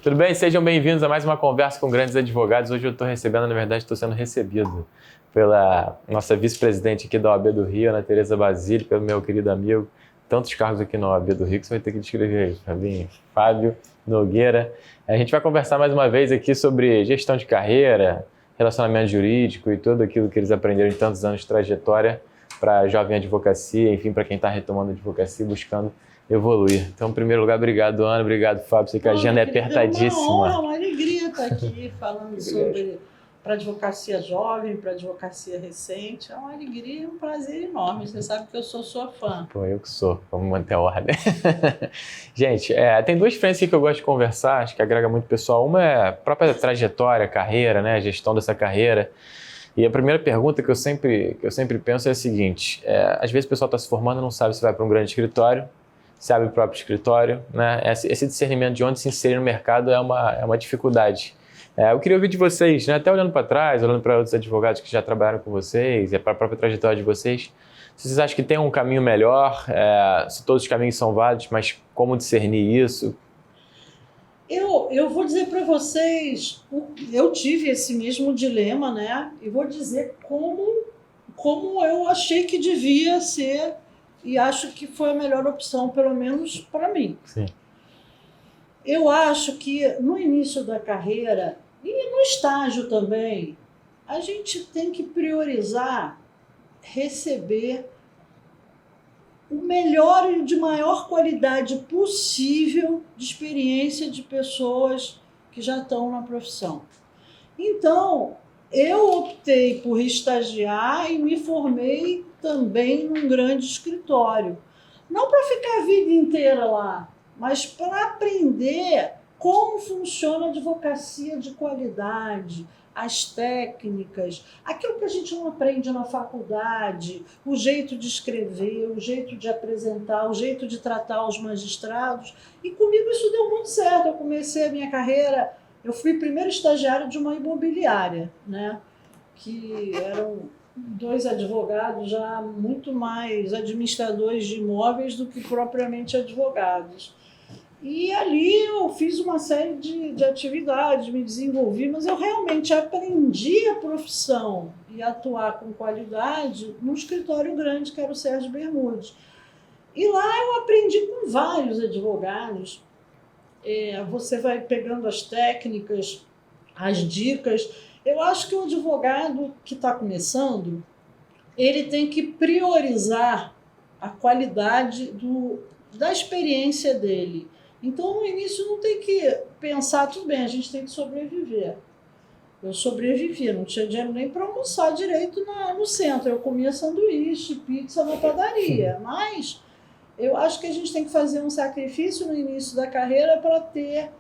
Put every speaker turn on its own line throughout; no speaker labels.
Tudo bem? Sejam bem-vindos a mais uma conversa com grandes advogados. Hoje eu estou recebendo, na verdade, estou sendo recebido pela nossa vice-presidente aqui da OAB do Rio, Ana Tereza Basílio, pelo meu querido amigo. Tantos cargos aqui na OAB do Rio que você vai ter que descrever aí, Fabinho. Fábio Nogueira. A gente vai conversar mais uma vez aqui sobre gestão de carreira, relacionamento jurídico e tudo aquilo que eles aprenderam em tantos anos de trajetória para a jovem advocacia, enfim, para quem está retomando a advocacia e buscando evoluir. Então, em primeiro lugar, obrigado, Ana, obrigado, Fábio. Sei que a agenda é apertadíssima.
É uma honra, uma alegria estar aqui falando sobre para advocacia jovem, para advocacia recente. É uma alegria e um prazer enorme. Você sabe que eu sou sua fã.
Pô, eu que sou. Vamos manter a ordem. Gente, tem duas frentes que eu gosto de conversar, acho que agrega muito pessoal. Uma é a própria trajetória, carreira, né, a gestão dessa carreira. E a primeira pergunta que eu sempre penso é a seguinte, às vezes o pessoal está se formando e não sabe se vai para um grande escritório, se abre o próprio escritório, né? Esse discernimento de onde se inserir no mercado é uma dificuldade. Eu queria ouvir de vocês, né? Até olhando para trás, olhando para outros advogados que já trabalharam com vocês, para a própria trajetória de vocês, se vocês acham que tem um caminho melhor, se todos os caminhos são válidos, mas como discernir isso?
Eu vou dizer para vocês, eu tive esse mesmo dilema, né? E vou dizer como eu achei que devia ser e acho que foi a melhor opção, pelo menos para mim.
Sim.
Eu acho que no início da carreira e no estágio também, a gente tem que priorizar receber o melhor e de maior qualidade possível de experiência de pessoas que já estão na profissão. Então, eu optei por estagiar e me formei também num grande escritório. Não para ficar a vida inteira lá, mas para aprender como funciona a advocacia de qualidade, as técnicas, aquilo que a gente não aprende na faculdade, o jeito de escrever, o jeito de apresentar, o jeito de tratar os magistrados. E comigo isso deu muito certo. Eu comecei a minha carreira, eu fui primeiro estagiária de uma imobiliária, né? Que eram dois advogados já muito mais administradores de imóveis do que propriamente advogados. E ali eu fiz uma série de atividades, me desenvolvi, mas eu realmente aprendi a profissão e atuar com qualidade num escritório grande, que era o Sérgio Bermudes. E lá eu aprendi com vários advogados. Você vai pegando as técnicas, as dicas. Eu acho que o advogado que está começando, ele tem que priorizar a qualidade da experiência dele. Então, no início, não tem que pensar, tudo bem, a gente tem que sobreviver. Eu sobrevivi, não tinha dinheiro nem para almoçar direito no centro. Eu comia sanduíche, pizza na padaria. Mas eu acho que a gente tem que fazer um sacrifício no início da carreira para ter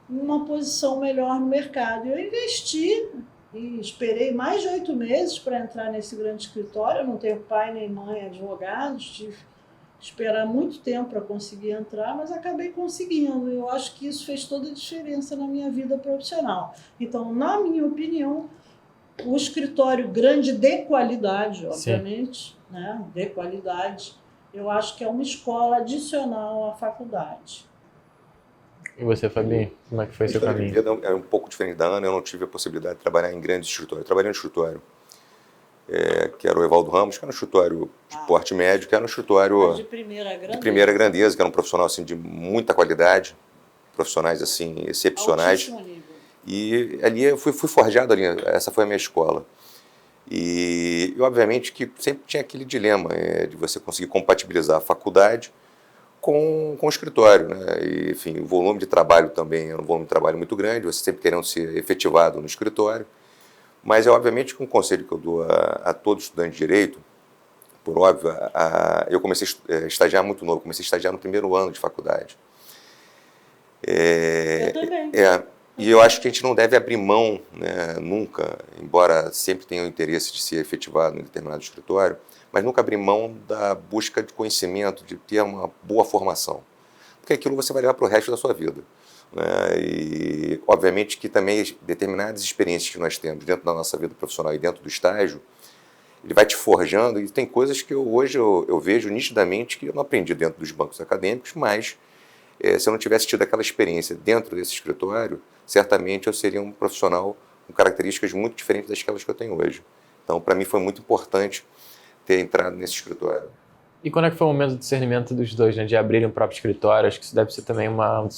uma posição melhor no mercado. Eu investi e esperei mais de 8 meses para entrar nesse grande escritório. Eu não tenho pai nem mãe advogados, tive esperar muito tempo para conseguir entrar, mas acabei conseguindo. Eu acho que isso fez toda a diferença na minha vida profissional. Então, na minha opinião, o escritório grande de qualidade, obviamente, né, de qualidade, eu acho que é uma escola adicional à faculdade.
E você, Fabinho, como é que foi seu caminho?
É um pouco diferente da Ana, eu não tive a possibilidade de trabalhar em grandes escritórios. Eu trabalhei no escritório que era o Evaldo Ramos, que era um escritório de porte médio, que era um escritório
de primeira
grandeza, que era um profissional assim, de muita qualidade, profissionais assim, excepcionais. E ali eu fui forjado ali, essa foi a minha escola. E obviamente que sempre tinha aquele dilema de você conseguir compatibilizar a faculdade com o escritório, né? E, enfim, o volume de trabalho também era um volume de trabalho muito grande, você sempre querendo ser efetivado no escritório. Mas, obviamente, que um conselho que eu dou a todo estudante de direito, por óbvio, eu comecei a estagiar muito novo, comecei a estagiar no primeiro ano de faculdade.
Eu também.
E eu acho que a gente não deve abrir mão, né, nunca, embora sempre tenha o interesse de ser efetivado em determinado escritório, mas nunca abrir mão da busca de conhecimento, de ter uma boa formação. Porque aquilo você vai levar para o resto da sua vida. E obviamente que também determinadas experiências que nós temos dentro da nossa vida profissional e dentro do estágio, ele vai te forjando, e tem coisas que hoje eu vejo nitidamente que eu não aprendi dentro dos bancos acadêmicos, mas se eu não tivesse tido aquela experiência dentro desse escritório, certamente eu seria um profissional com características muito diferentes das que eu tenho hoje. Então, para mim foi muito importante ter entrado nesse escritório.
E quando é que foi o momento do discernimento dos dois, né, de abrirem o próprio escritório? Acho que isso deve ser também uma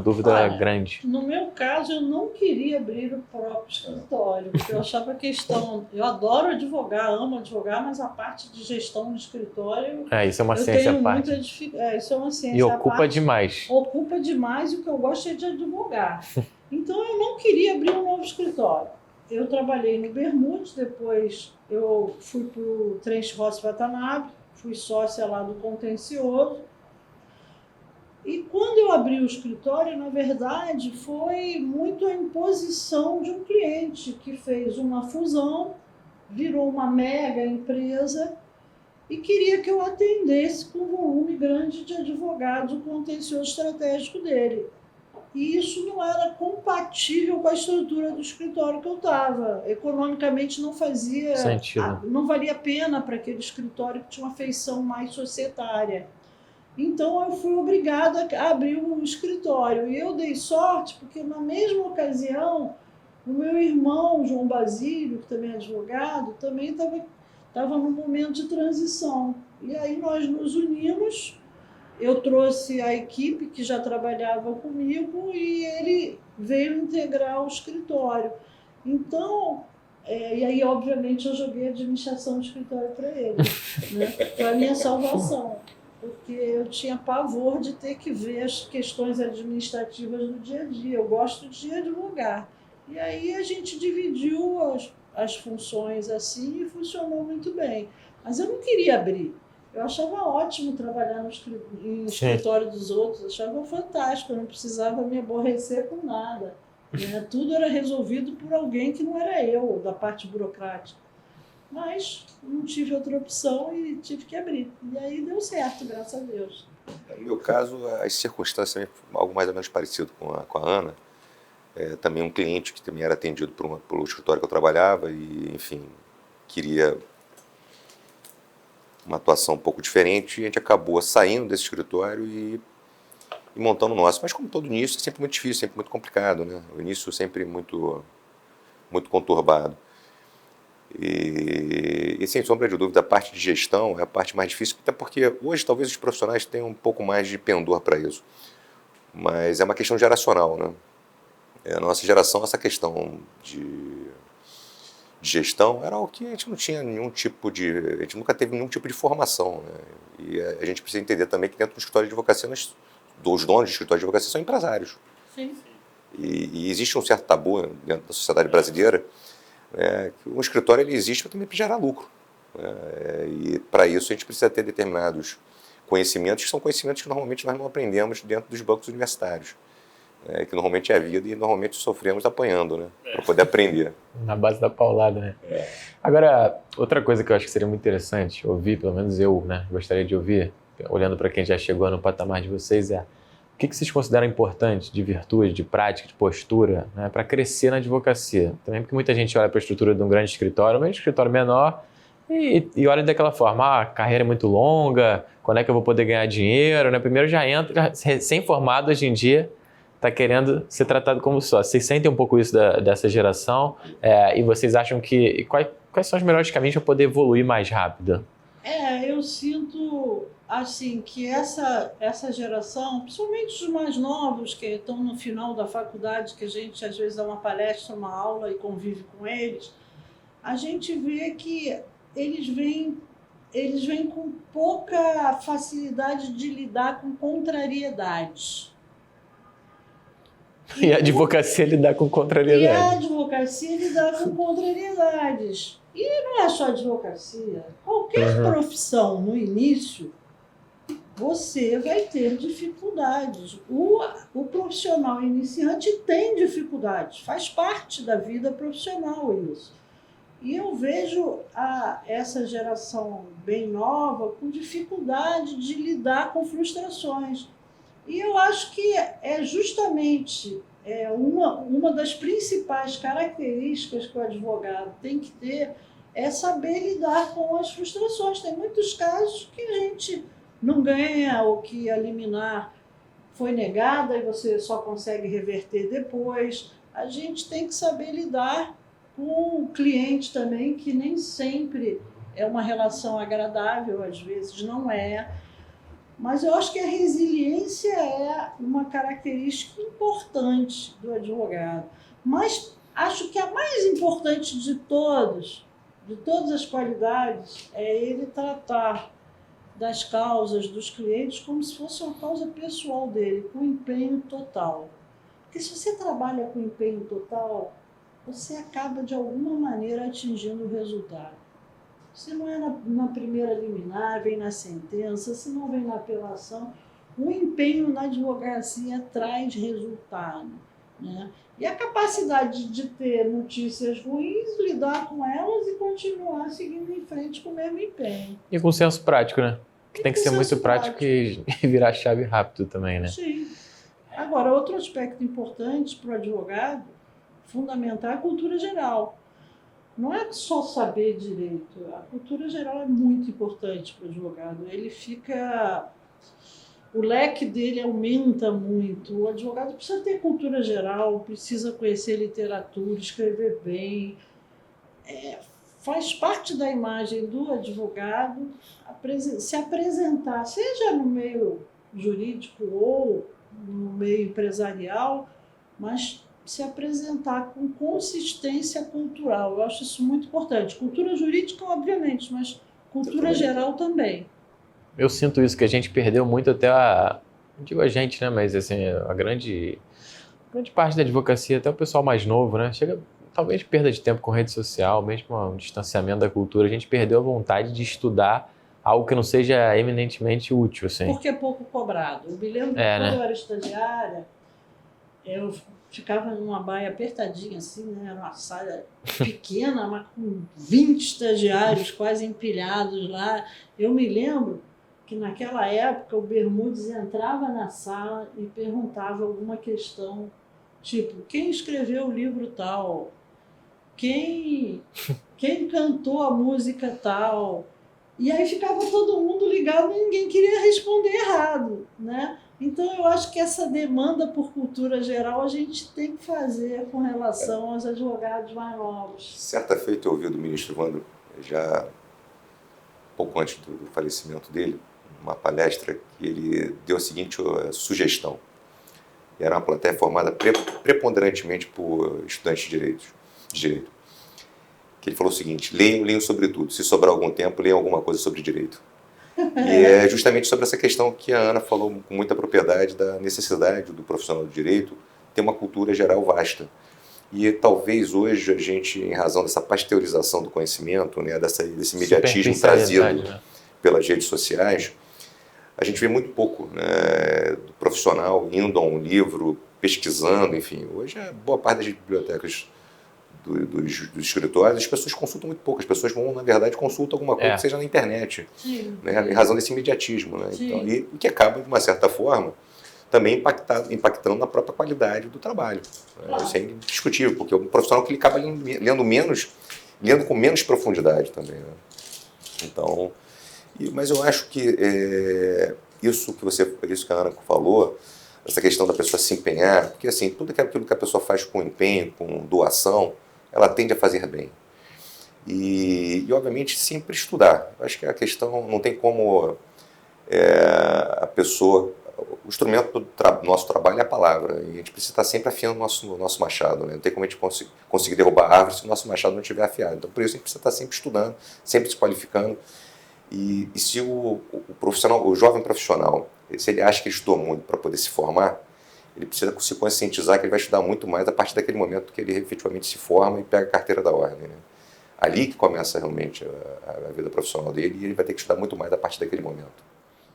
dúvida grande.
No meu caso, eu não queria abrir o próprio escritório, porque eu achava questão... Eu adoro advogar, amo advogar, mas a parte de gestão do escritório...
Isso é uma ciência à parte.
Isso é uma ciência
e ocupa demais.
Ocupa demais, e o que eu gosto é de advogar. Então, eu não queria abrir um novo escritório. Eu trabalhei no Bermudes, depois eu fui para o Trent Ross Watanabe, fui sócia lá do contencioso. E quando eu abri o escritório, na verdade, foi muito a imposição de um cliente que fez uma fusão, virou uma mega empresa e queria que eu atendesse com um volume grande de advogados o contencioso estratégico dele. E isso não era compatível com a estrutura do escritório que eu estava. Economicamente não fazia
sentido.
Não valia a pena para aquele escritório que tinha uma feição mais societária. Então eu fui obrigada a abrir um escritório. E eu dei sorte porque na mesma ocasião o meu irmão, João Basílio, que também é advogado, também estava num momento de transição. E aí nós nos unimos. Eu trouxe a equipe que já trabalhava comigo e ele veio integrar o escritório. Então, e aí, obviamente, eu joguei a administração do escritório para ele, né? Foi a minha salvação, porque eu tinha pavor de ter que ver as questões administrativas do dia a dia. Eu gosto de advogar. E aí a gente dividiu as funções assim e funcionou muito bem. Mas eu não queria abrir. Eu achava ótimo trabalhar em escritório dos outros, achava fantástico, eu não precisava me aborrecer com nada. Né? Tudo era resolvido por alguém que não era eu, da parte burocrática. Mas não tive outra opção e tive que abrir. E aí deu certo, graças a Deus.
No meu caso, as circunstâncias são algo mais ou menos parecido com a Ana. Também um cliente que também era atendido pelo escritório que eu trabalhava e, enfim, queria uma atuação um pouco diferente, e a gente acabou saindo desse escritório e montando o nosso. Mas como todo início, é sempre muito difícil, sempre muito complicado, né? O início sempre muito, muito conturbado. E sem sombra de dúvida, a parte de gestão é a parte mais difícil, até porque hoje talvez os profissionais tenham um pouco mais de pendor para isso. Mas é uma questão geracional, né? A nossa geração, essa questão de gestão era algo que a gente não tinha nenhum tipo de... A gente nunca teve nenhum tipo de formação, né? E a gente precisa entender também que dentro do escritório de advocacia, os donos de escritório de advocacia são empresários.
Sim.
E existe um certo tabu dentro da sociedade brasileira, né, que o escritório ele existe também para gerar lucro. Né? E para isso a gente precisa ter determinados conhecimentos, que são conhecimentos que normalmente nós não aprendemos dentro dos bancos universitários. Que normalmente é a vida e normalmente sofremos apanhando, né? Para poder aprender.
Na base da paulada, né? Agora, outra coisa que eu acho que seria muito interessante ouvir, pelo menos eu, né, gostaria de ouvir, olhando para quem já chegou no patamar de vocês, o que vocês consideram importante de virtude, de prática, de postura, né, para crescer na advocacia? Também porque muita gente olha para a estrutura de um grande escritório, mas um escritório menor, e olha daquela forma, a carreira é muito longa, quando é que eu vou poder ganhar dinheiro? Né? Primeiro já entra, recém-formado hoje em dia, está querendo ser tratado como sócio. Vocês sentem um pouco isso dessa geração? E vocês acham que... Quais são os melhores caminhos para poder evoluir mais rápido?
Eu sinto assim que essa geração, principalmente os mais novos que estão no final da faculdade, que a gente às vezes dá uma palestra, uma aula e convive com eles, a gente vê que eles vêm com pouca facilidade de lidar com contrariedades.
E a advocacia lidar com contrariedades.
E a advocacia lidar com contrariedades. E não é só advocacia. Qualquer profissão, no início, você vai ter dificuldades. O profissional iniciante tem dificuldades. Faz parte da vida profissional isso. E eu vejo essa geração bem nova com dificuldade de lidar com frustrações. E eu acho que é justamente uma das principais características que o advogado tem que ter é saber lidar com as frustrações. Tem muitos casos que a gente não ganha ou que a liminar foi negada e você só consegue reverter depois. A gente tem que saber lidar com o cliente também, que nem sempre é uma relação agradável, às vezes não é. Mas eu acho que a resiliência é uma característica importante do advogado. Mas acho que a mais importante de todas as qualidades, é ele tratar das causas dos clientes como se fosse uma causa pessoal dele, com empenho total. Porque se você trabalha com empenho total, você acaba de alguma maneira atingindo o resultado. Se não é na primeira liminar, vem na sentença, se não vem na apelação, o empenho na advocacia traz resultado, né? E a capacidade de ter notícias ruins, lidar com elas e continuar seguindo em frente com o mesmo empenho.
E com senso prático, né? Que tem que ser muito prático e virar chave rápido também, né?
Sim. Agora, outro aspecto importante para o advogado, fundamental, é a cultura geral. Não é só saber direito. A cultura geral é muito importante para o advogado. Ele fica... O leque dele aumenta muito. O advogado precisa ter cultura geral, precisa conhecer literatura, escrever bem. Faz parte da imagem do advogado se apresentar, seja no meio jurídico ou no meio empresarial, mas se apresentar com consistência cultural. Eu acho isso muito importante. Cultura jurídica, obviamente, mas cultura geral também.
Eu sinto isso, que a gente perdeu muito até não digo a gente, né, mas assim, a grande parte da advocacia, até o pessoal mais novo, né, chega talvez perda de tempo com rede social, mesmo um distanciamento da cultura, a gente perdeu a vontade de estudar algo que não seja eminentemente útil, assim.
Porque é pouco cobrado. Eu me lembro que quando eu era estagiária, eu ficava numa baia apertadinha, assim, né? Era uma sala pequena, mas com 20 estagiários quase empilhados lá. Eu me lembro que naquela época o Bermudes entrava na sala e perguntava alguma questão, tipo, quem escreveu o livro tal? Quem cantou a música tal? E aí ficava todo mundo ligado e ninguém queria responder errado, né? Então, eu acho que essa demanda por cultura geral a gente tem que fazer com relação aos advogados mais novos.
Certa feita eu ouvi do ministro Evandro, já pouco antes do falecimento dele, uma palestra que ele deu a seguinte sugestão. E era uma plateia formada preponderantemente por estudantes de direito. Que ele falou o seguinte: leiam sobre tudo. Se sobrar algum tempo, leiam alguma coisa sobre direito. E é justamente sobre essa questão que a Ana falou com muita propriedade, da necessidade do profissional do direito ter uma cultura geral vasta. E talvez hoje a gente, em razão dessa pasteurização do conhecimento, né, desse mediatismo trazido pelas redes sociais, a gente vê muito pouco, né, do profissional indo a um livro, pesquisando, enfim. Hoje, boa parte das bibliotecas dos escritórios, as pessoas consultam muito pouco. As pessoas vão, na verdade, consultam alguma coisa que seja na internet, né, em razão desse imediatismo. Né? Então, e que acaba, de uma certa forma, também impactando na própria qualidade do trabalho. Né? Isso é indiscutível, porque o profissional que ele acaba lendo com menos profundidade também. Né? Então, mas eu acho que isso que a Ana falou, essa questão da pessoa se empenhar, porque assim, tudo aquilo que a pessoa faz com empenho, com doação, ela tende a fazer bem. E obviamente, sempre estudar. Eu acho que a questão não tem como a pessoa... O instrumento do nosso trabalho é a palavra, e a gente precisa estar sempre afiando o nosso machado. Né? Não tem como a gente conseguir derrubar a árvore se o nosso machado não estiver afiado. Então, por isso, a gente precisa estar sempre estudando, sempre se qualificando. E se o jovem profissional, se ele acha que ele estudou muito para poder se formar, ele precisa se conscientizar que ele vai estudar muito mais a partir daquele momento que ele efetivamente se forma e pega a carteira da ordem. Né? Ali que começa realmente a vida profissional dele, e ele vai ter que estudar muito mais a partir daquele momento.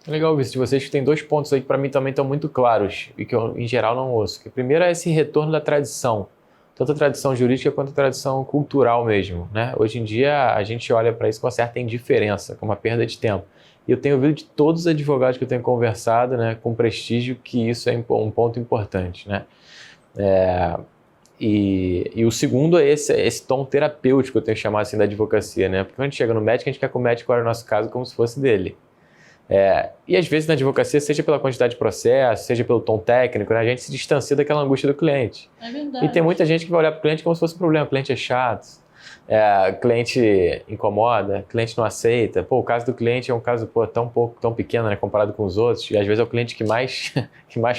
É legal isso de vocês, que tem 2 pontos aí que para mim também estão muito claros e que eu, em geral, não ouço. Que primeiro é esse retorno da tradição, tanto a tradição jurídica quanto a tradição cultural mesmo. Né? Hoje em dia, a gente olha para isso com uma certa indiferença, com uma perda de tempo. E eu tenho ouvido de todos os advogados que eu tenho conversado, né, com prestígio, que isso é um ponto importante. Né? E o segundo é esse tom terapêutico, eu tenho chamado assim, da advocacia. Né? Porque quando a gente chega no médico, a gente quer que o médico olhe o nosso caso como se fosse dele. E às vezes na advocacia, seja pela quantidade de processo, seja pelo tom técnico, né, a gente se distancia daquela angústia do cliente.
É verdade.
E tem muita gente que vai olhar para o cliente como se fosse um problema. O cliente é chato, cliente incomoda, cliente não aceita. Pô, o caso do cliente é um caso tão pequeno, né, comparado com os outros, e às vezes é o cliente que mais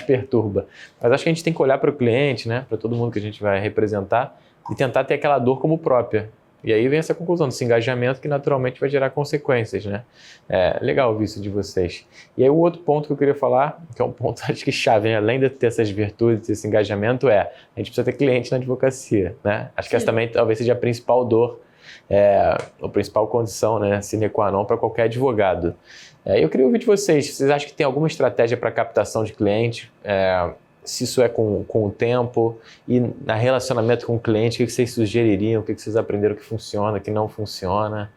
perturba. Mas acho que a gente tem que olhar para o cliente, né, para todo mundo que a gente vai representar, e tentar ter aquela dor como própria. E aí vem essa conclusão desse engajamento que naturalmente vai gerar consequências, né? Legal ouvir isso de vocês. E aí o outro ponto que eu queria falar, que é um ponto acho que chave, né? Além de ter essas virtudes, esse engajamento, a gente precisa ter cliente na advocacia, né? Acho que essa também talvez seja a principal dor, a principal condição, né, sine qua non para qualquer advogado. Eu queria ouvir de vocês acham que tem alguma estratégia para captação de cliente? Se isso é com o tempo, e na relacionamento com o cliente, o que vocês sugeririam, o que vocês aprenderam que funciona, que não funciona?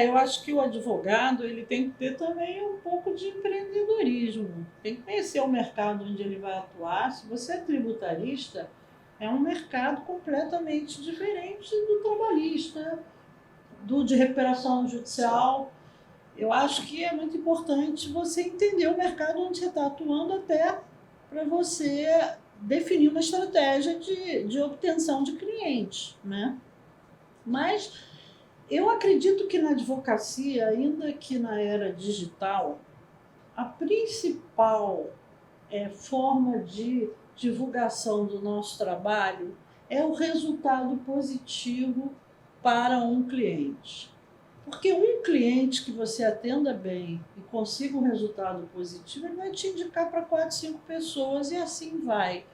Eu acho que o advogado ele tem que ter também um pouco de empreendedorismo, tem que conhecer o mercado onde ele vai atuar. Se você é tributarista, é um mercado completamente diferente do trabalhista, do de recuperação judicial. Eu acho que é muito importante você entender o mercado onde você está atuando, até para você definir uma estratégia de obtenção de clientes, né? Mas eu acredito que na advocacia, ainda que na era digital, a principal forma de divulgação do nosso trabalho é o resultado positivo para um cliente. Porque um cliente que você atenda bem e consiga um resultado positivo, ele vai te indicar para 4, 5 pessoas e assim vai.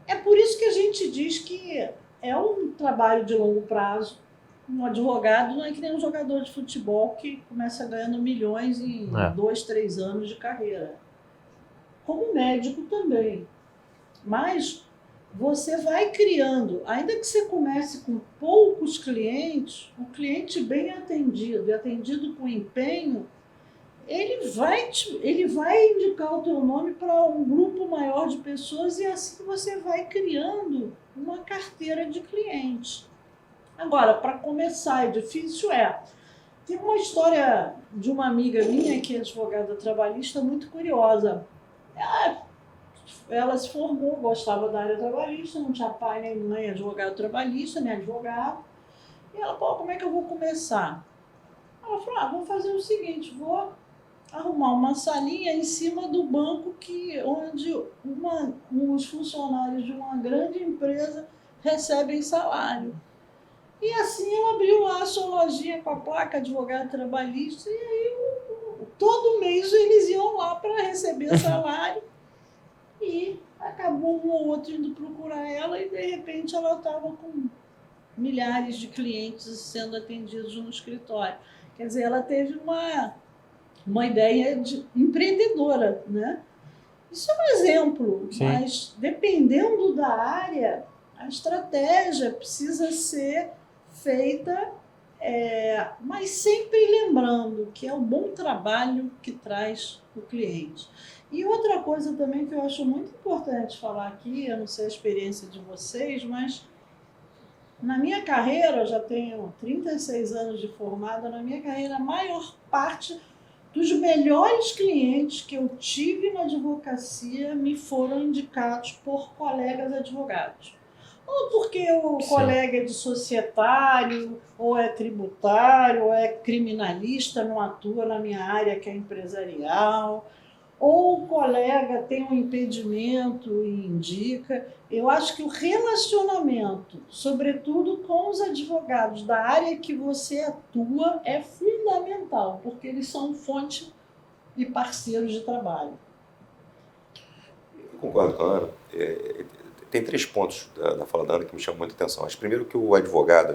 É por isso que a gente diz que é um trabalho de longo prazo. Um advogado não é que nem um jogador de futebol que começa ganhando milhões em 2, 3 anos de carreira. Como médico também. Mas você vai criando, ainda que você comece com poucos clientes, o cliente bem atendido e atendido com empenho, ele vai indicar o teu nome para um grupo maior de pessoas, e assim você vai criando uma carteira de clientes. Agora, para começar, é difícil. Tem uma história de uma amiga minha que é advogada trabalhista muito curiosa. Ela se formou, gostava da área trabalhista, não tinha pai nem mãe advogado trabalhista, nem advogado. E ela, como é que eu vou começar? Ela falou, vou fazer o seguinte, vou arrumar uma salinha em cima do banco onde os funcionários de uma grande empresa recebem salário. E assim ela abriu lá a sua lojinha com a placa advogado trabalhista, e aí todo mês eles iam lá para receber salário. E acabou um ou outro indo procurar ela, e de repente ela estava com milhares de clientes sendo atendidos no escritório. Quer dizer, ela teve uma ideia de empreendedora, né? Isso é um exemplo. Sim. Mas dependendo da área, a estratégia precisa ser feita, mas sempre lembrando que é o bom trabalho que traz o cliente. E outra coisa também que eu acho muito importante falar aqui, eu não sei a experiência de vocês, mas na minha carreira, eu já tenho 36 anos de formada, na minha carreira, a maior parte dos melhores clientes que eu tive na advocacia me foram indicados por colegas advogados. Ou porque o colega é de societário, ou é tributário, ou é criminalista, não atua na minha área que é empresarial, ou o colega tem um impedimento e indica. Eu acho que o relacionamento, sobretudo com os advogados da área que você atua, é fundamental, porque eles são fonte e parceiros de trabalho.
Eu concordo com a Ana. Tem 3 pontos da fala da Ana que me chamam muita atenção. Acho primeiro que o advogada,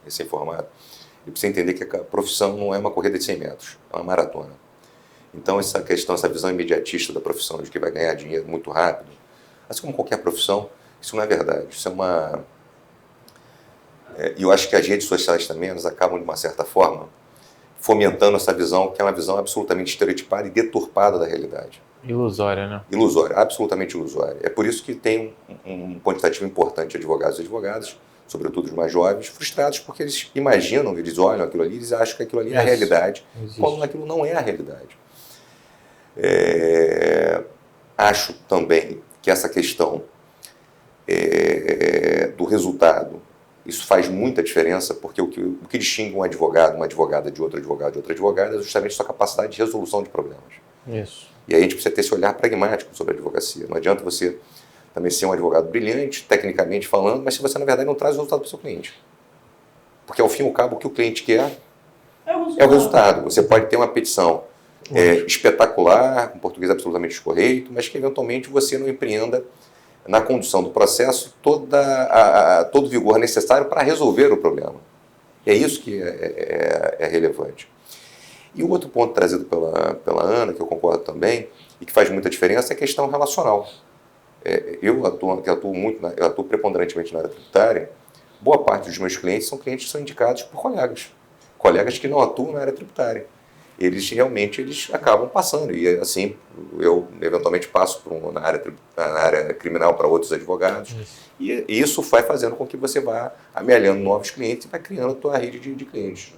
recém-formado, ele precisa entender que a profissão não é uma corrida de 100 metros, é uma maratona. Então, essa visão imediatista da profissão, de que vai ganhar dinheiro muito rápido, assim como qualquer profissão, isso não é verdade. Isso e eu acho que as redes sociais também, elas acabam, de uma certa forma, fomentando essa visão, que é uma visão absolutamente estereotipada e deturpada da realidade.
Ilusória, né?
Ilusória, absolutamente ilusória. É por isso que tem um quantitativo importante de advogados e advogadas sobretudo os mais jovens, frustrados porque eles imaginam, eles olham aquilo ali, eles acham que aquilo ali é a realidade, quando aquilo não é a realidade. Acho também que essa questão do resultado, isso faz muita diferença, porque o que distingue um advogado, uma advogada de outro advogado de outra advogada, é justamente sua capacidade de resolução de problemas.
Isso.
E aí a gente precisa ter esse olhar pragmático sobre a advocacia. Não adianta você também ser um advogado brilhante, tecnicamente falando, mas se você, na verdade, não traz o resultado para o seu cliente. Porque, ao fim e ao cabo, o que o cliente quer é o resultado. Você pode ter uma petição espetacular, com português absolutamente descorreto, mas que, eventualmente, você não empreenda na condução do processo todo o vigor necessário para resolver o problema. E é isso que é relevante. E o outro ponto trazido pela Ana, que eu concordo também, e que faz muita diferença, é a questão relacional. Eu atuo preponderantemente na área tributária. Boa parte dos meus clientes são indicados por colegas que não atuam na área tributária. Eles acabam passando, e assim eu eventualmente passo na área criminal para outros advogados, e isso vai fazendo com que você vá amealhando novos clientes e vai criando a tua rede de clientes.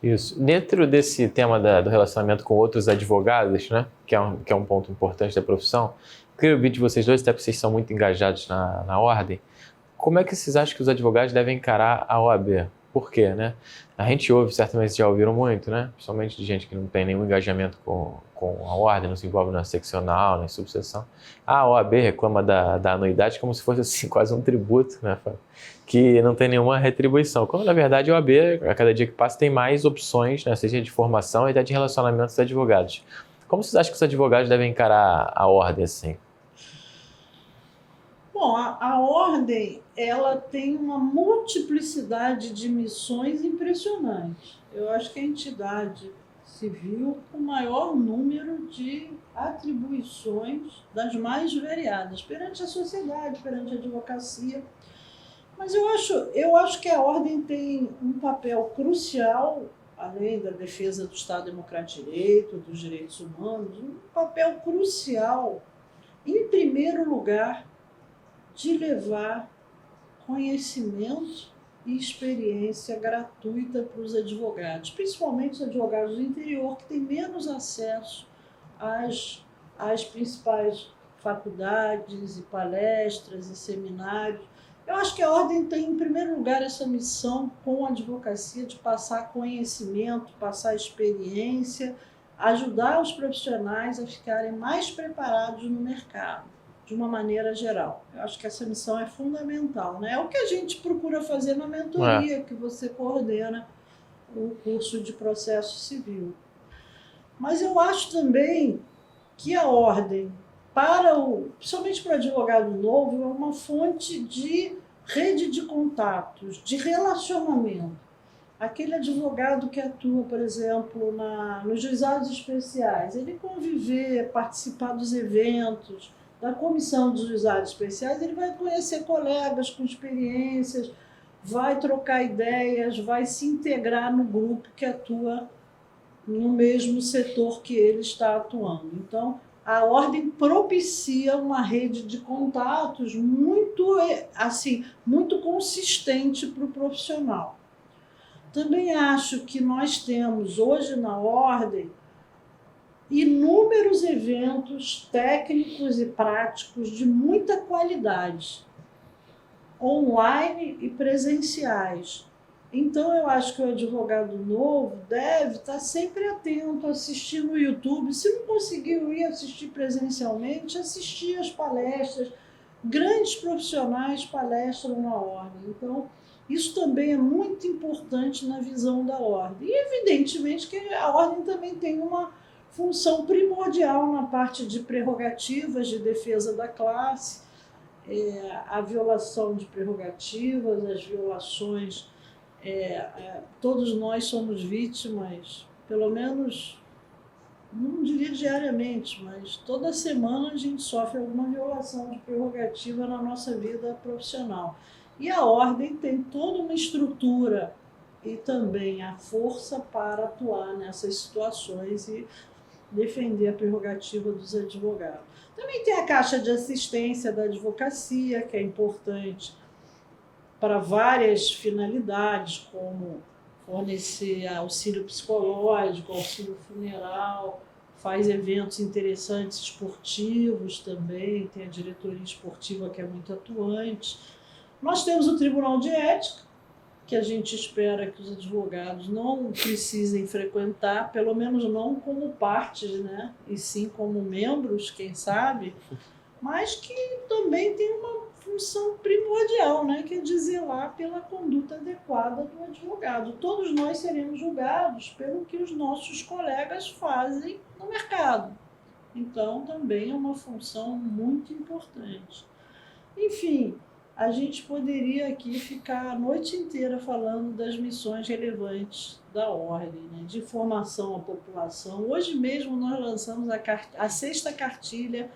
Isso. Dentro desse tema do relacionamento com outros advogados, né, que é um ponto importante da profissão, eu queria ouvir de vocês dois, até porque vocês são muito engajados na ordem, como é que vocês acham que os advogados devem encarar a OAB? Por quê, né? A gente ouve, certamente já ouviram muito, né? Principalmente de gente que não tem nenhum engajamento com a ordem, não se envolve na seccional, na subseção. A OAB reclama da anuidade como se fosse assim, quase um tributo, né, Fábio? Que não tem nenhuma retribuição. Quando, na verdade, a OAB, a cada dia que passa, tem mais opções, né, seja de formação e até de relacionamento dos advogados. Como vocês acham que os advogados devem encarar a ordem assim?
Bom, a ordem, ela tem uma multiplicidade de missões impressionante. Eu acho que a entidade civil com o maior número de atribuições das mais variadas perante a sociedade, perante a advocacia. Mas eu acho que a ordem tem um papel crucial, além da defesa do Estado Democrático de Direito, dos direitos humanos, um papel crucial, em primeiro lugar, de levar conhecimento e experiência gratuita para os advogados, principalmente os advogados do interior, que têm menos acesso às principais faculdades e palestras e seminários. Eu acho que a ordem tem, em primeiro lugar, essa missão com a advocacia de passar conhecimento, passar experiência, ajudar os profissionais a ficarem mais preparados no mercado, de uma maneira geral. Eu acho que essa missão é fundamental, né? É o que a gente procura fazer na mentoria, que você coordena o curso de processo civil. Mas eu acho também que a ordem, principalmente para o advogado novo, é uma fonte de rede de contatos, de relacionamento. Aquele advogado que atua, por exemplo, nos juizados especiais, ele conviver, participar dos eventos, da comissão dos juizados especiais, ele vai conhecer colegas com experiências, vai trocar ideias, vai se integrar no grupo que atua no mesmo setor que ele está atuando. Então, a ordem propicia uma rede de contatos muito consistente para o profissional. Também acho que nós temos hoje na ordem inúmeros eventos técnicos e práticos de muita qualidade, online e presenciais. Então, eu acho que o advogado novo deve estar sempre atento, assistir no YouTube. Se não conseguiu ir assistir presencialmente, assistir às palestras. Grandes profissionais palestram na ordem. Então, isso também é muito importante na visão da ordem. E, evidentemente, que a ordem também tem uma função primordial na parte de prerrogativas de defesa da classe, a violação de prerrogativas, as violações. Todos nós somos vítimas, pelo menos, não diria diariamente, mas toda semana a gente sofre alguma violação de prerrogativa na nossa vida profissional. E a ordem tem toda uma estrutura e também a força para atuar nessas situações e defender a prerrogativa dos advogados. Também tem a caixa de assistência da advocacia, que é importante para várias finalidades, como fornecer auxílio psicológico, auxílio funeral, faz eventos interessantes esportivos também, tem a diretoria esportiva que é muito atuante. Nós temos o Tribunal de Ética, que a gente espera que os advogados não precisem frequentar, pelo menos não como partes, né? E sim como membros, quem sabe, mas que também tem uma função primordial, né? Que é de zelar pela conduta adequada do advogado. Todos nós seremos julgados pelo que os nossos colegas fazem no mercado. Então, também é uma função muito importante. Enfim, a gente poderia aqui ficar a noite inteira falando das missões relevantes da Ordem, né? De informação à população. Hoje mesmo nós lançamos a sexta cartilha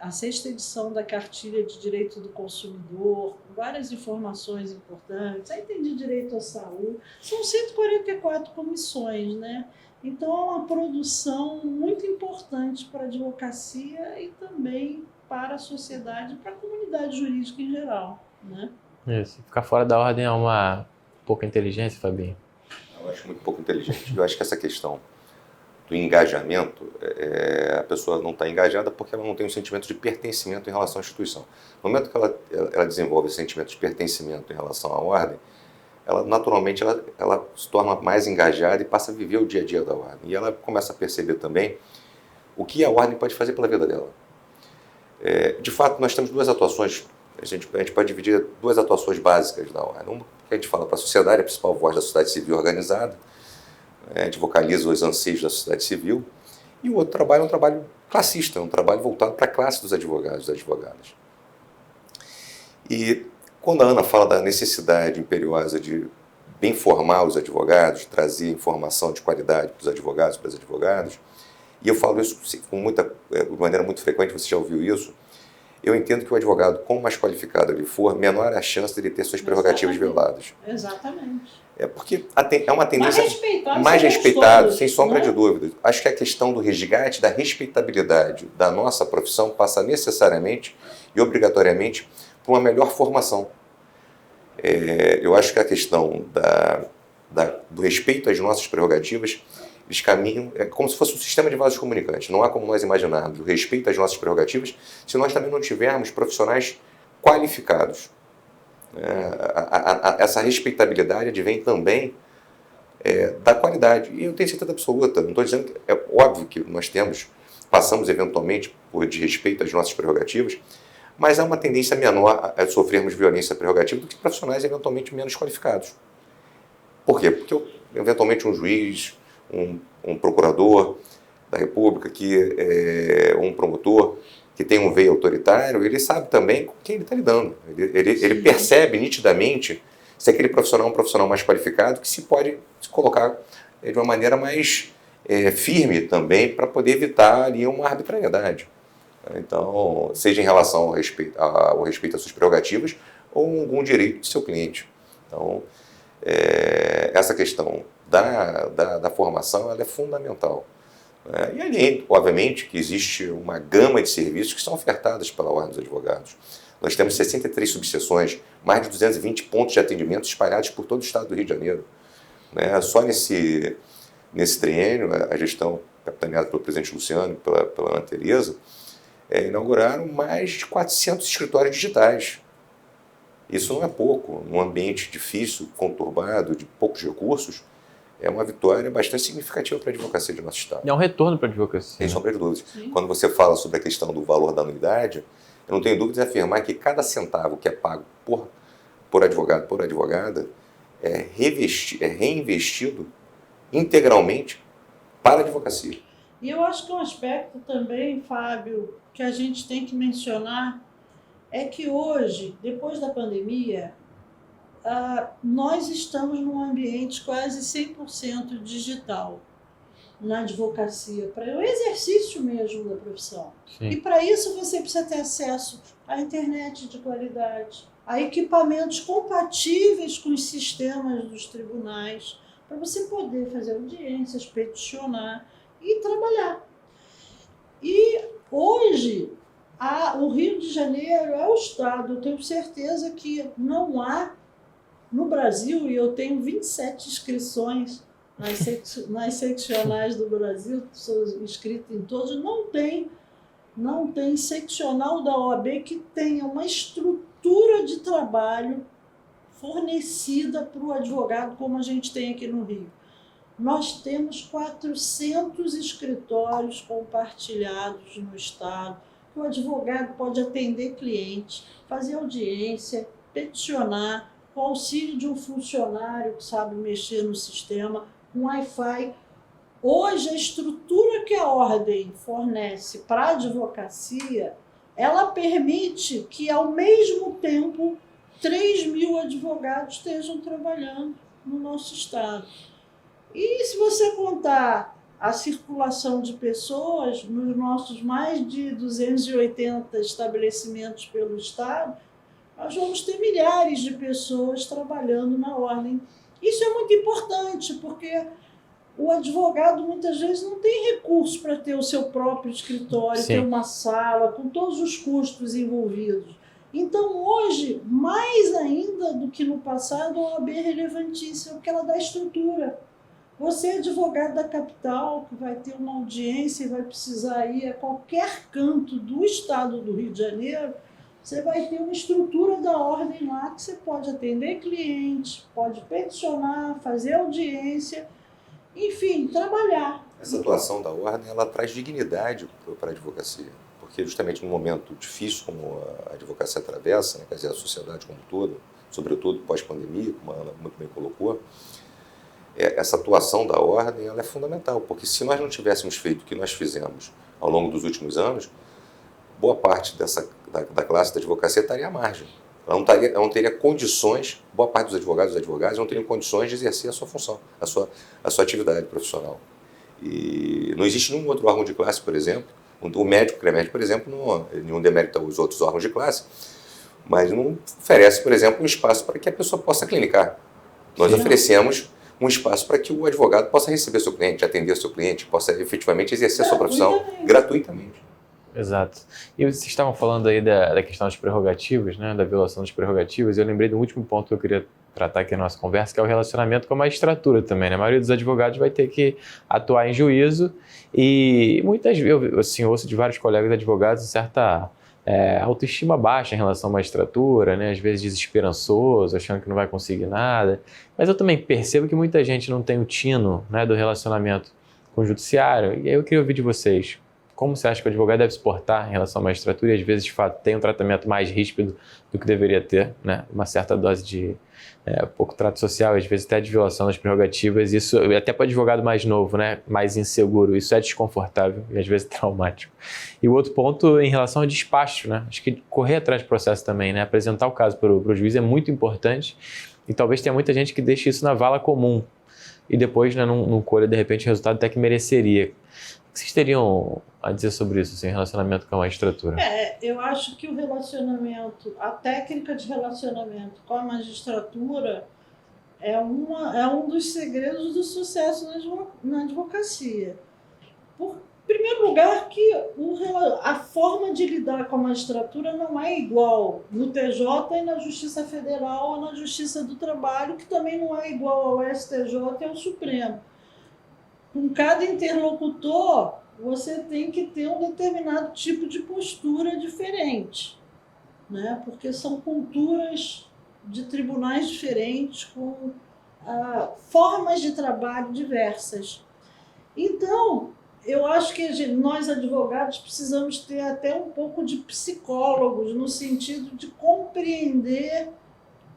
a sexta edição da Cartilha de Direito do Consumidor, com várias informações importantes. Aí tem de direito à saúde. São 144 comissões, né? Então é uma produção muito importante para a advocacia e também para a sociedade, para a comunidade jurídica em geral, né?
Isso. Ficar fora da ordem é uma pouca inteligência, Fabinho?
Eu acho muito pouco inteligente. Eu acho que essa questão do engajamento, a pessoa não está engajada porque ela não tem um sentimento de pertencimento em relação à instituição. No momento que ela desenvolve esse sentimento de pertencimento em relação à ordem, ela naturalmente ela se torna mais engajada e passa a viver o dia a dia da ordem. E ela começa a perceber também o que a ordem pode fazer pela vida dela. De fato, nós temos duas atuações, a gente pode dividir duas atuações básicas da ordem. Uma que a gente fala para a sociedade, a principal voz da sociedade civil organizada, a gente vocaliza os anseios da sociedade civil, e o outro trabalho é um trabalho classista, um trabalho voltado para a classe dos advogados e das advogadas. E quando a Ana fala da necessidade imperiosa de bem formar os advogados, de trazer informação de qualidade para os advogados e para as advogadas, e eu falo isso de maneira muito frequente, você já ouviu isso, eu entendo que o advogado, quanto mais qualificado ele for, menor é a chance de ele ter suas prerrogativas violadas.
Exatamente.
Porque é uma tendência
mais respeitado,
sem sombra
né?
de dúvida. Acho que a questão do resgate, da respeitabilidade da nossa profissão passa necessariamente e obrigatoriamente por uma melhor formação. Eu acho que a questão do respeito às nossas prerrogativas, eles caminham como se fosse um sistema de vasos comunicantes. Não há como nós imaginarmos o respeito às nossas prerrogativas se nós também não tivermos profissionais qualificados. Essa respeitabilidade advém também da qualidade. E eu tenho certeza absoluta, não estou dizendo que é óbvio que nós passamos eventualmente por desrespeito às nossas prerrogativas, mas há uma tendência menor a sofrermos violência prerrogativa do que profissionais eventualmente menos qualificados. Por quê? Porque eventualmente um juiz, um procurador da República, um promotor que tem um veio autoritário, ele sabe também com quem ele está lidando. Ele percebe nitidamente se aquele profissional é um profissional mais qualificado, que se pode se colocar de uma maneira mais firme também para poder evitar ali uma arbitrariedade. Então, seja em relação ao respeito às suas prerrogativas ou algum direito do seu cliente. Então, essa questão da formação ela é fundamental. E além, obviamente, que existe uma gama de serviços que são ofertados pela Ordem dos Advogados. Nós temos 63 subseções, mais de 220 pontos de atendimento espalhados por todo o estado do Rio de Janeiro. Só nesse triênio, a gestão capitaneada pelo presidente Luciano e pela Ana Tereza, inauguraram mais de 400 escritórios digitais. Isso não é pouco. Num ambiente difícil, conturbado, de poucos recursos, é uma vitória bastante significativa para a advocacia de nosso estado.
É um retorno para a advocacia.
Sem sombra de dúvidas. Quando você fala sobre a questão do valor da anuidade, eu não tenho dúvida em afirmar que cada centavo que é pago por advogado, por advogada, é reinvestido integralmente para a advocacia.
E eu acho que um aspecto também, Fábio, que a gente tem que mencionar é que hoje, depois da pandemia, nós estamos num ambiente quase 100% digital na advocacia, para o exercício mesmo da profissão.
Sim.
E para isso você precisa ter acesso à internet de qualidade, a equipamentos compatíveis com os sistemas dos tribunais, para você poder fazer audiências, peticionar e trabalhar. E hoje O Rio de Janeiro é o estado, eu tenho certeza que não há no Brasil, e eu tenho 27 inscrições nas seccionais do Brasil, sou inscrita em todos, não tem seccional da OAB que tenha uma estrutura de trabalho fornecida para o advogado como a gente tem aqui no Rio. Nós temos 400 escritórios compartilhados no estado, que o advogado pode atender cliente, fazer audiência, peticionar, com auxílio de um funcionário que sabe mexer no sistema, com Wi-Fi. Hoje, a estrutura que a ordem fornece para a advocacia, ela permite que, ao mesmo tempo, 3.000 advogados estejam trabalhando no nosso estado. E se você contar a circulação de pessoas nos nossos mais de 280 estabelecimentos pelo estado, nós vamos ter milhares de pessoas trabalhando na ordem. Isso é muito importante, porque o advogado muitas vezes não tem recurso para ter o seu próprio escritório,
Sim.
ter uma sala, com todos os custos envolvidos. Então, hoje, mais ainda do que no passado, a OAB é relevantíssima, porque ela dá estrutura. Você é advogado da capital, que vai ter uma audiência e vai precisar ir a qualquer canto do estado do Rio de Janeiro, você vai ter uma estrutura da ordem lá que você pode atender clientes, pode peticionar, fazer audiência, enfim, trabalhar.
Essa atuação da ordem, ela traz dignidade para a advocacia, porque justamente num momento difícil como a advocacia atravessa, né, quer dizer, a sociedade como um todo, sobretudo pós-pandemia, como a Ana muito bem colocou, essa atuação da ordem ela é fundamental, porque se nós não tivéssemos feito o que nós fizemos ao longo dos últimos anos, boa parte da classe da advocacia estaria à margem. Ela não teria condições, boa parte dos advogados e advogadas não teriam condições de exercer a sua função, a sua atividade profissional. E não existe nenhum outro órgão de classe, por exemplo, o médico, que é médico, por exemplo, nenhum demérita os outros órgãos de classe, mas não oferece, por exemplo, um espaço para que a pessoa possa clinicar. Nós oferecemos um espaço para que o advogado possa receber seu cliente, atender o seu cliente, possa efetivamente exercer a sua profissão gratuitamente.
Exato. E vocês estavam falando aí da questão das prerrogativas, né, da violação das prerrogativas, e eu lembrei do último ponto que eu queria tratar aqui na nossa conversa, que é o relacionamento com a magistratura também, né? A maioria dos advogados vai ter que atuar em juízo e muitas vezes, eu assim, ouço de vários colegas advogados certa autoestima baixa em relação à magistratura, né? Às vezes desesperançoso, achando que não vai conseguir nada, mas eu também percebo que muita gente não tem o tino, né, do relacionamento com o judiciário, e aí eu queria ouvir de vocês. Como você acha que o advogado deve se portar em relação à magistratura e, às vezes, de fato, tem um tratamento mais ríspido do que deveria ter, né? Uma certa dose de pouco trato social, às vezes até de violação das prerrogativas, isso até para o advogado mais novo, né? Mais inseguro, isso é desconfortável e, às vezes, traumático. E o outro ponto em relação ao despacho, né? Acho que correr atrás do processo também, né? Apresentar o caso para o juiz é muito importante e talvez tenha muita gente que deixe isso na vala comum e depois, né, não colha, de repente, o resultado até que mereceria. O que vocês teriam a dizer sobre isso, assim, relacionamento com a magistratura?
Eu acho que o relacionamento, a técnica de relacionamento com a magistratura é um dos segredos do sucesso na advocacia. Em primeiro lugar, que a forma de lidar com a magistratura não é igual no TJ e na Justiça Federal ou na Justiça do Trabalho, que também não é igual ao STJ e ao Supremo. Com cada interlocutor, você tem que ter um determinado tipo de postura diferente, né? Porque são culturas de tribunais diferentes, com formas de trabalho diversas. Então, eu acho que nós, advogados, precisamos ter até um pouco de psicólogos, no sentido de compreender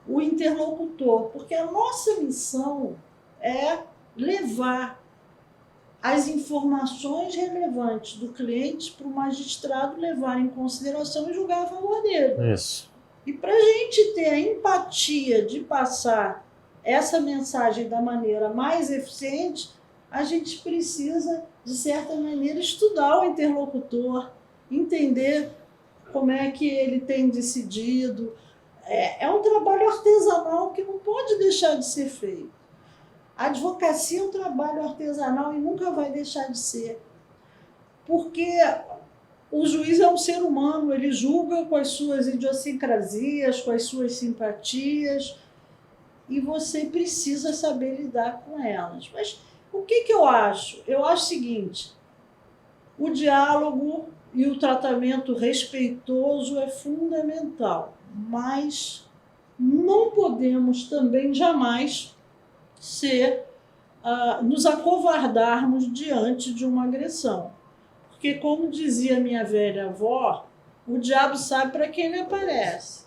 o interlocutor, porque a nossa missão é levar as informações relevantes do cliente para o magistrado levar em consideração e julgar a favor dele.
Isso.
E para a gente ter a empatia de passar essa mensagem da maneira mais eficiente, a gente precisa, de certa maneira, estudar o interlocutor, entender como é que ele tem decidido. É um trabalho artesanal que não pode deixar de ser feito. A advocacia é um trabalho artesanal e nunca vai deixar de ser. Porque o juiz é um ser humano, ele julga com as suas idiosincrasias, com as suas simpatias, e você precisa saber lidar com elas. Mas o que eu acho? Eu acho o seguinte, o diálogo e o tratamento respeitoso é fundamental, mas não podemos também jamais nos acovardarmos diante de uma agressão. Porque, como dizia minha velha avó, o diabo sabe para quem ele aparece.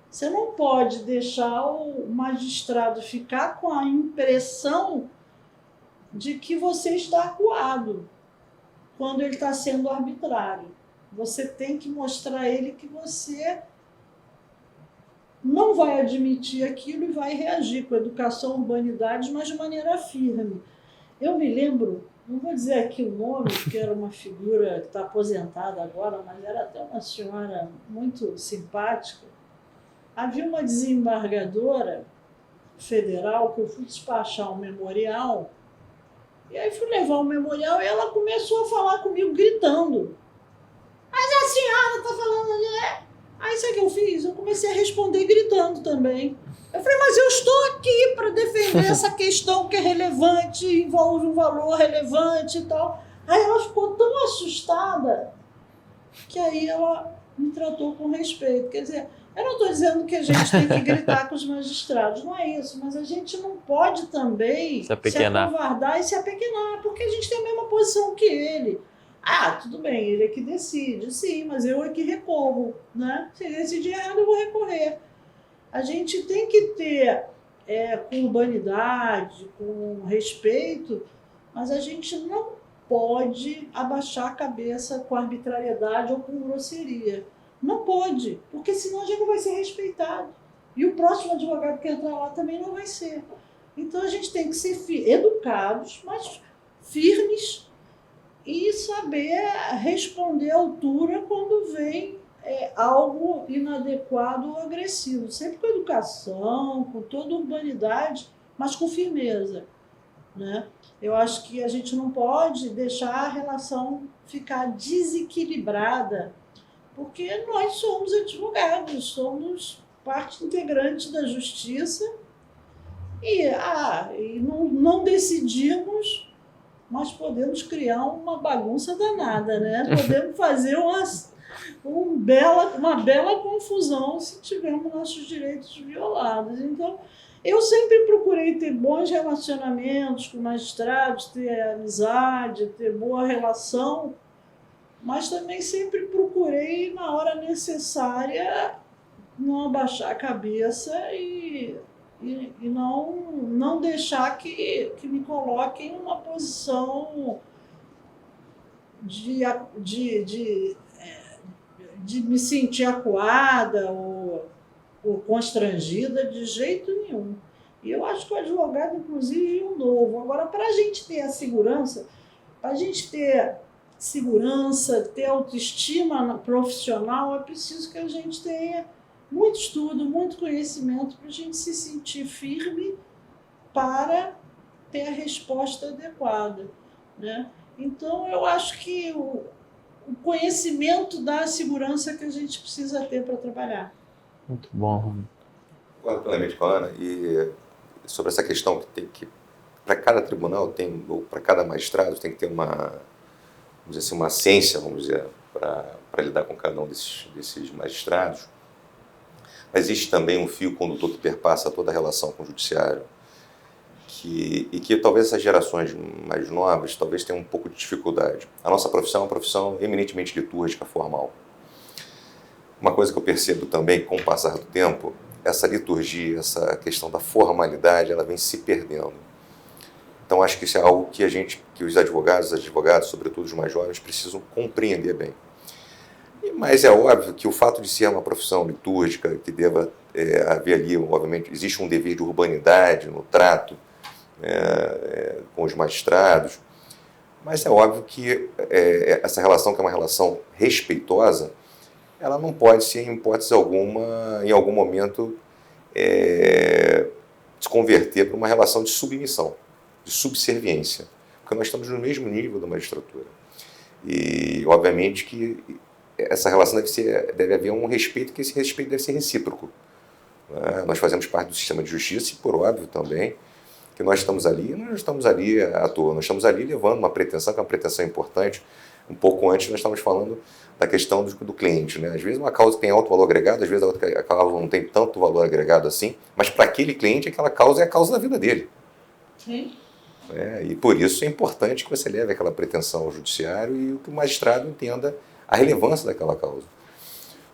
Você não pode deixar o magistrado ficar com a impressão de que você está acuado quando ele está sendo arbitrário. Você tem que mostrar a ele que você não vai admitir aquilo e vai reagir com educação, urbanidade, mas de maneira firme. Eu me lembro, não vou dizer aqui o nome, porque era uma figura que está aposentada agora, mas era até uma senhora muito simpática. Havia uma desembargadora federal que eu fui despachar um memorial, e aí fui levar o memorial e ela começou a falar comigo gritando. Mas a senhora está falando ali, Aí sabe o que eu fiz? Eu comecei a responder gritando também. Eu falei, mas eu estou aqui para defender essa questão que é relevante, envolve um valor relevante e tal. Aí ela ficou tão assustada que aí ela me tratou com respeito. Quer dizer, eu não estou dizendo que a gente tem que gritar com os magistrados, não é isso, mas a gente não pode também se acovardar e se apequenar, porque a gente tem a mesma posição que ele. Ah, tudo bem, ele é que decide, sim, mas eu é que recorro, né? Se ele decidir errado, eu vou recorrer. A gente tem que ter, com urbanidade, com respeito, mas a gente não pode abaixar a cabeça com arbitrariedade ou com grosseria. Não pode, porque senão a gente não vai ser respeitado. E o próximo advogado que entrar lá também não vai ser. Então a gente tem que ser educados, mas firmes, e saber responder à altura quando vem algo inadequado ou agressivo. Sempre com educação, com toda urbanidade, mas com firmeza, né? Eu acho que a gente não pode deixar a relação ficar desequilibrada, porque nós somos advogados, somos parte integrante da justiça e não decidimos, mas podemos criar uma bagunça danada, né? Podemos fazer uma bela confusão se tivermos nossos direitos violados. Então, eu sempre procurei ter bons relacionamentos com magistrados, ter amizade, ter boa relação, mas também sempre procurei, na hora necessária, não abaixar a cabeça e não deixar que me coloquem numa posição de me sentir acuada ou constrangida de jeito nenhum. E eu acho que o advogado, inclusive, é um novo. Agora, para a gente ter a segurança, ter autoestima profissional, é preciso que a gente tenha muito estudo, muito conhecimento para a gente se sentir firme para ter a resposta adequada, né? Então, eu acho que o conhecimento dá a segurança que a gente precisa ter para trabalhar.
Muito bom.
Concordo plenamente com a Ana, e sobre essa questão que tem que, para cada tribunal, ou para cada magistrado, tem que ter uma ciência, vamos dizer, para lidar com cada um desses magistrados. Mas existe também um fio condutor que perpassa toda a relação com o judiciário, e que talvez essas gerações mais novas talvez tenham um pouco de dificuldade. A nossa profissão é uma profissão eminentemente litúrgica, formal. Uma coisa que eu percebo também, com o passar do tempo, essa liturgia, essa questão da formalidade, ela vem se perdendo. Então, acho que isso é algo que os advogados, sobretudo os mais jovens, precisam compreender bem. Mas é óbvio que o fato de ser uma profissão litúrgica, que deva haver ali, obviamente, existe um dever de urbanidade no trato com os magistrados, mas é óbvio que essa relação, que é uma relação respeitosa, ela não pode ser, em hipótese alguma, em algum momento, se converter para uma relação de submissão, de subserviência, porque nós estamos no mesmo nível da magistratura. E, obviamente, que essa relação deve haver um respeito, que esse respeito deve ser recíproco. Né? Nós fazemos parte do sistema de justiça e, por óbvio, também, que nós não estamos ali à toa, nós estamos ali levando uma pretensão, que é uma pretensão importante. Um pouco antes nós estávamos falando da questão do cliente. Né? Às vezes uma causa tem alto valor agregado, às vezes a causa não tem tanto valor agregado assim, mas para aquele cliente aquela causa é a causa da vida dele.
Sim.
E por isso é importante que você leve aquela pretensão ao judiciário e que o magistrado entenda a relevância daquela causa.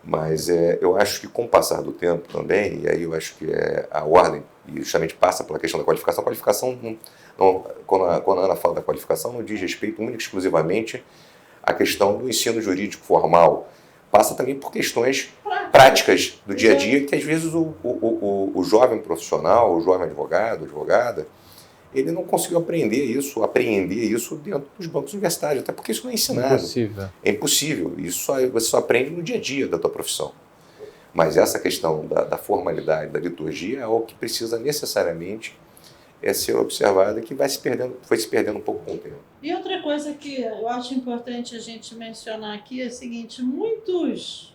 Mas eu acho que com o passar do tempo também, e aí eu acho que a ordem e justamente passa pela questão da qualificação. A qualificação, quando a Ana fala da qualificação, não diz respeito única e exclusivamente à questão do ensino jurídico formal. Passa também por questões práticas do dia a dia, que às vezes o jovem profissional, o jovem advogado, advogada, ele não conseguiu apreender isso dentro dos bancos universitários, até porque isso não é ensinado. É impossível. Você só aprende no dia a dia da tua profissão. Mas essa questão da formalidade, da liturgia, é algo que precisa necessariamente ser observada, que foi se perdendo um pouco com o tempo.
E outra coisa que eu acho importante a gente mencionar aqui é o seguinte: muitos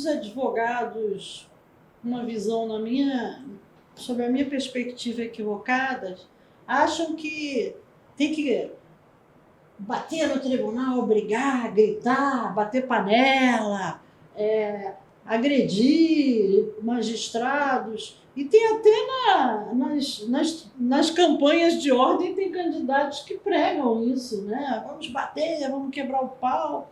advogados, uma visão sobre a minha perspectiva equivocada, acham que tem que bater no tribunal, brigar, gritar, bater panela, agredir magistrados. E tem até nas campanhas de ordem, tem candidatos que pregam isso, né? Vamos bater, vamos quebrar o pau.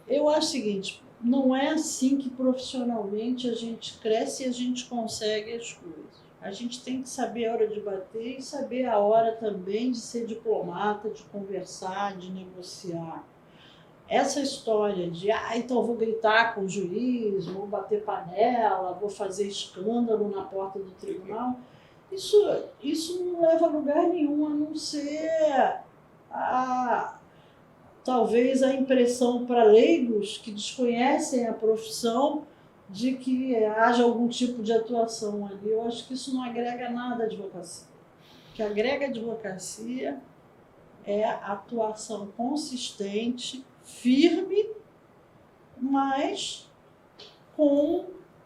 Eu acho o seguinte: não é assim que profissionalmente a gente cresce e a gente consegue as coisas. A gente tem que saber a hora de bater e saber a hora também de ser diplomata, de conversar, de negociar. Essa história de, então eu vou gritar com o juiz, vou bater panela, vou fazer escândalo na porta do tribunal, isso não leva a lugar nenhum, a não ser talvez a impressão para leigos que desconhecem a profissão de que haja algum tipo de atuação ali. Eu acho que isso não agrega nada à advocacia. O que agrega à advocacia é a atuação consistente, firme, mas com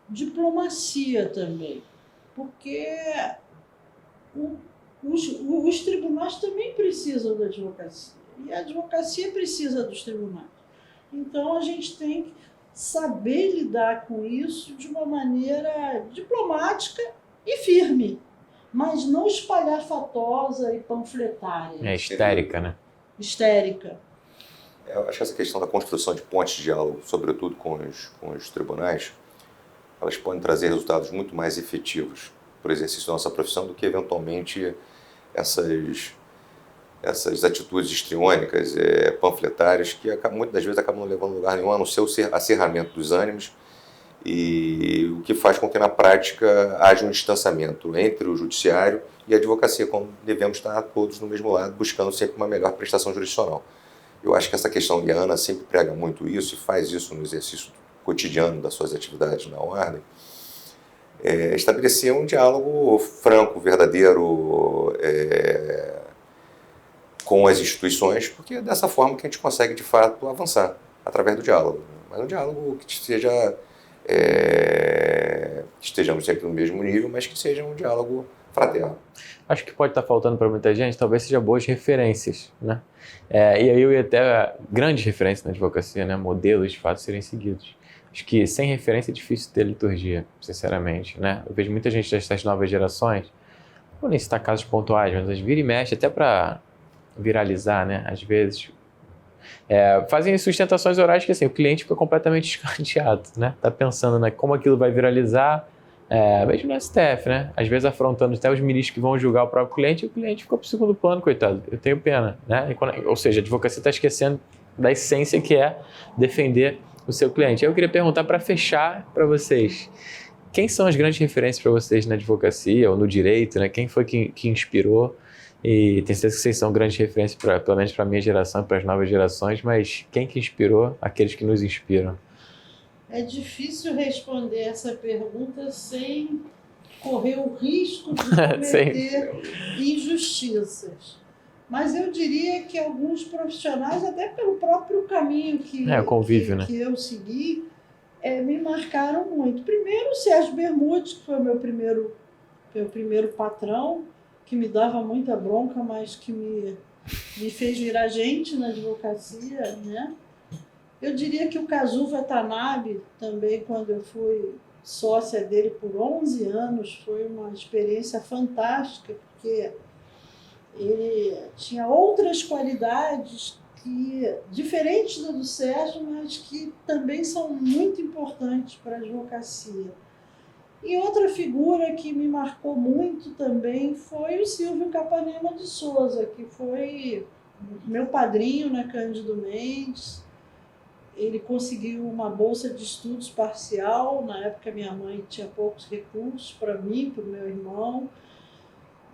diplomacia também. Porque os tribunais também precisam da advocacia. E a advocacia precisa dos tribunais. Então, a gente tem que saber lidar com isso de uma maneira diplomática e firme, mas não espalhafatosa e panfletária.
Histérica, né?
Histérica.
Eu acho que essa questão da construção de pontes de diálogo, sobretudo com os tribunais, elas podem trazer resultados muito mais efetivos para o exercício da nossa profissão do que, eventualmente, essas atitudes histriônicas, panfletárias, que muitas das vezes acabam não levando a lugar nenhum, a não ser o acerramento dos ânimos, e o que faz com que, na prática, haja um distanciamento entre o judiciário e a advocacia, quando devemos estar todos no mesmo lado, buscando sempre uma melhor prestação jurisdicional. Eu acho que essa questão, e a Ana sempre prega muito isso, e faz isso no exercício cotidiano das suas atividades na ordem, estabelecer um diálogo franco, verdadeiro, com as instituições, porque é dessa forma que a gente consegue, de fato, avançar, através do diálogo. Mas um diálogo que estejamos sempre no mesmo nível, mas que seja um diálogo fraterno.
Acho que pode estar faltando para muita gente, talvez seja boas referências, né? E aí eu ia até grandes referências na advocacia, né? Modelos de fato serem seguidos. Acho que sem referência é difícil ter liturgia, sinceramente, né? Eu vejo muita gente dessas novas gerações, não vou nem citar casos pontuais, mas elas viram e mexem até para viralizar, né? Às vezes fazem sustentações orais que assim, o cliente fica completamente escanteado, né? Tá pensando, né, como aquilo vai viralizar, mesmo no STF, né? Às vezes afrontando até os ministros que vão julgar o próprio cliente, e o cliente ficou para o segundo plano, coitado. Eu tenho pena, né? Ou seja, a advocacia está esquecendo da essência que é defender o seu cliente. Eu queria perguntar, para fechar, para vocês, quem são as grandes referências para vocês na advocacia ou no direito, né? Quem foi que inspirou? E tenho certeza que vocês são grandes referências, pelo menos para a minha geração e para as novas gerações, mas quem que inspirou aqueles que nos inspiram?
É difícil responder essa pergunta sem correr o risco de cometer injustiças. Mas eu diria que alguns profissionais, até pelo próprio caminho
convívio, né?
que eu segui, me marcaram muito. Primeiro, o Sérgio Bermudes, que foi o meu primeiro patrão, que me dava muita bronca, mas que me fez virar gente na advocacia, né? Eu diria que o Kazu Watanabe, também, quando eu fui sócia dele por 11 anos, foi uma experiência fantástica, porque ele tinha outras qualidades diferentes do Sérgio, mas que também são muito importantes para a advocacia. E outra figura que me marcou muito também foi o Silvio Capanema de Souza, que foi meu padrinho na Cândido Mendes. Ele conseguiu uma bolsa de estudos parcial. Na época, minha mãe tinha poucos recursos para mim, para o meu irmão.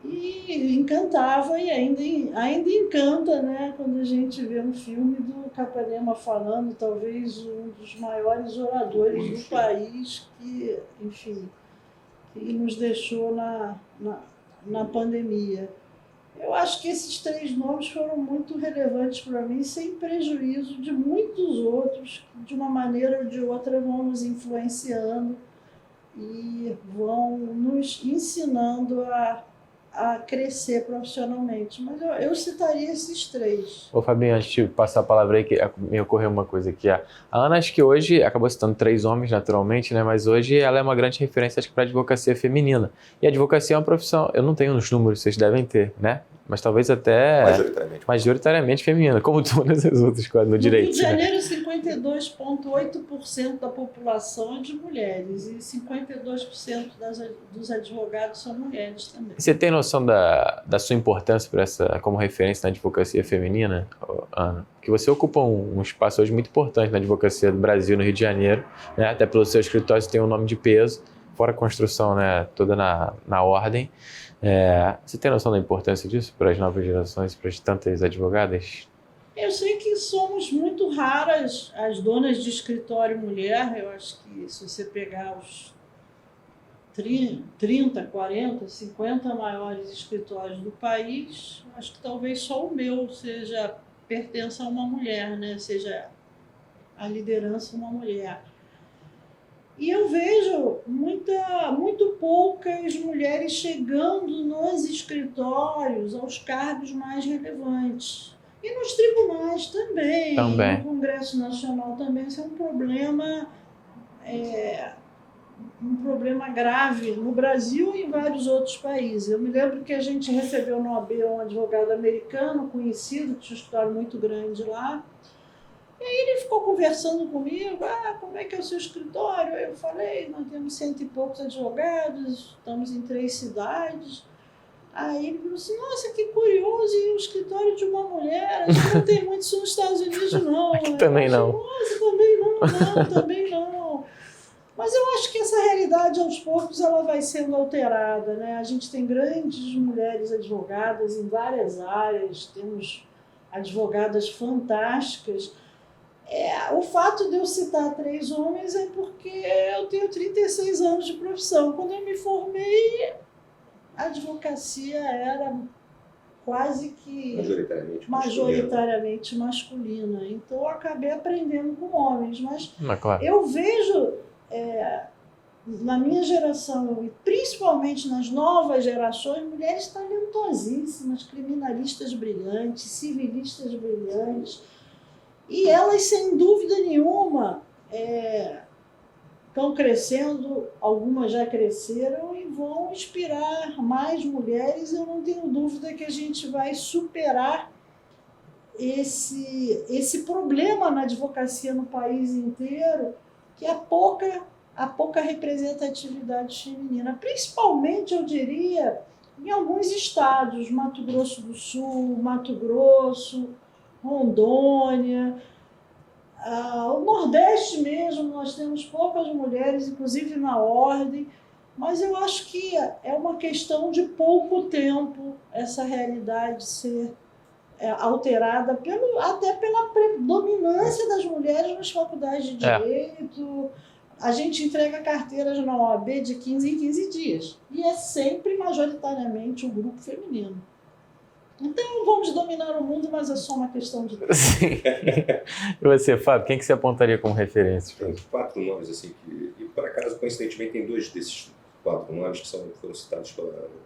E encantava, e ainda encanta, né, quando a gente vê um filme do Capanema falando, talvez um dos maiores oradores do país, que, enfim, que nos deixou na pandemia. Eu acho que esses 3 nomes foram muito relevantes para mim, sem prejuízo de muitos outros, que de uma maneira ou de outra vão nos influenciando e vão nos ensinando a crescer profissionalmente. Mas eu citaria esses 3.
Ô Fabinho, antes de passar a palavra aí, que me ocorreu uma coisa aqui. A Ana, acho que hoje, acabou citando 3 homens naturalmente, né? Mas hoje ela é uma grande referência, acho que para a advocacia feminina. E a advocacia é uma profissão, eu não tenho nos números, vocês devem ter, né? Mas talvez até majoritariamente feminina, como todas as outras coisas no direito.
No Rio de Janeiro, 52,8% da população é de mulheres e 52% dos advogados são mulheres também.
Você tem noção da sua importância para como referência na advocacia feminina, Ana? Que você ocupa um espaço hoje muito importante na advocacia do Brasil, no Rio de Janeiro, né? Até pelo seu escritório você tem um nome de peso, fora a construção, né? Toda na ordem. Você tem noção da importância disso para as novas gerações, para as tantas advogadas?
Eu sei que somos muito raras as donas de escritório mulher. Eu acho que se você pegar os 30, 40, 50 maiores escritórios do país, acho que talvez só o meu pertença a uma mulher, né? Seja a liderança uma mulher. E eu vejo muito poucas mulheres chegando nos escritórios aos cargos mais relevantes. E nos tribunais também. No Congresso Nacional também. Isso é um problema grave no Brasil e em vários outros países. Eu me lembro que a gente recebeu no OAB um advogado americano conhecido, que tinha um escritório muito grande lá. E aí ele ficou conversando comigo, como é que é o seu escritório? Eu falei, nós temos 100 e poucos advogados, estamos em 3 cidades. Aí ele falou assim, nossa, que curioso, e o escritório de uma mulher, a gente não tem muito isso nos Estados Unidos, não.
Aqui também não.
Nossa, também não. Mas eu acho que essa realidade, aos poucos, ela vai sendo alterada, né? A gente tem grandes mulheres advogadas em várias áreas, temos advogadas fantásticas. O fato de eu citar 3 homens é porque eu tenho 36 anos de profissão. Quando eu me formei, a advocacia era quase que majoritariamente masculina. Então, eu acabei aprendendo com homens. Mas
claro.
Eu vejo, na minha geração, e principalmente nas novas gerações, mulheres talentosíssimas, criminalistas brilhantes, civilistas brilhantes. E elas, sem dúvida nenhuma, estão crescendo, algumas já cresceram e vão inspirar mais mulheres. Eu não tenho dúvida que a gente vai superar esse problema na advocacia no país inteiro, que é a pouca representatividade feminina. Principalmente, eu diria, em alguns estados, Mato Grosso do Sul, Mato Grosso, Rondônia, o Nordeste mesmo, nós temos poucas mulheres, inclusive na ordem, mas eu acho que é uma questão de pouco tempo essa realidade ser alterada até pela predominância das mulheres nas faculdades de direito. A gente entrega carteiras na OAB de 15 em 15 dias, e é sempre majoritariamente um grupo feminino. Então vamos dominar o mundo, mas é só uma questão de tempo.
Sim. E você, Fábio, quem que você apontaria como referência?
Tem 4 nomes, assim, e por acaso, coincidentemente, tem 2 desses 4 nomes que foram citados pela Ana.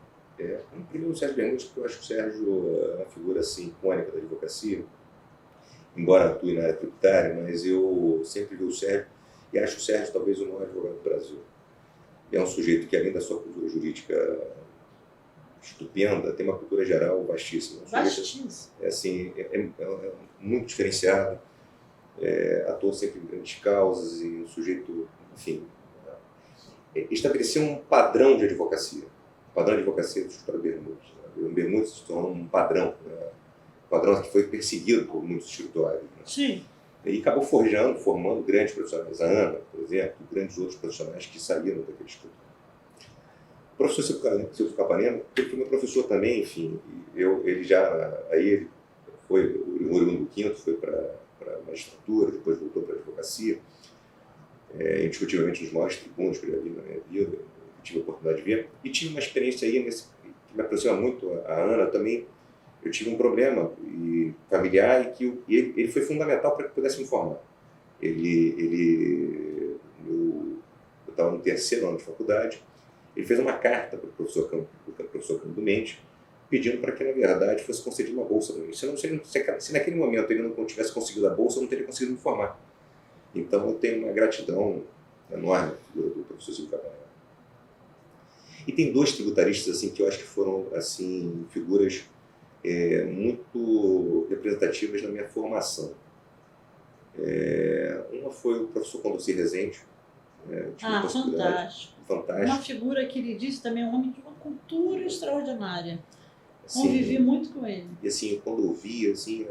Um primeiro, o Sérgio Bermudes, porque eu acho que o Sérgio é uma figura assim, icônica da advocacia, embora atue na área tributária, mas eu sempre vi o Sérgio e acho o Sérgio talvez o maior advogado do Brasil. É um sujeito que, além da sua cultura jurídica estupenda, tem uma cultura geral vastíssima.
Vastíssimo.
Assim, é muito diferenciado, atua sempre em grandes causas e um sujeito, enfim, estabeleceu um padrão de advocacia. O padrão de advocacia do escritório Bermudes. O Bermudes se tornou um padrão, um padrão que foi perseguido por muitos escritórios.
Sim.
E acabou formando grandes profissionais. A Ana, por exemplo, e grandes outros profissionais que saíram daquele escritório. O professor Silvio Capanema, ele foi meu professor também, enfim. Ele foi oriundo do Quinto, foi para a magistratura, depois voltou para a advocacia. Indiscutivelmente um dos maiores tribunos que eu já vi na minha vida, eu tive a oportunidade de ver. E tive uma experiência aí que me aproxima muito a Ana também. Eu tive um problema familiar e ele foi fundamental para que eu pudesse me formar. Eu estava no 3º ano de faculdade, ele fez uma carta para o professor Cândido Mendes, pedindo para que, na verdade, fosse concedida uma bolsa para mim. Se naquele momento ele não tivesse conseguido a bolsa, eu não teria conseguido me formar. Então, eu tenho uma gratidão enorme à figura do professor Silvio Capanema. E tem 2 tributaristas assim, que eu acho que foram assim, figuras muito representativas na minha formação. Uma foi o professor Condorcet Rezende.
Fantástico.
Fantástico.
Uma figura que ele disse também, um homem de uma cultura extraordinária.
Assim,
Convivi muito com ele.
E assim, quando eu vi, assim,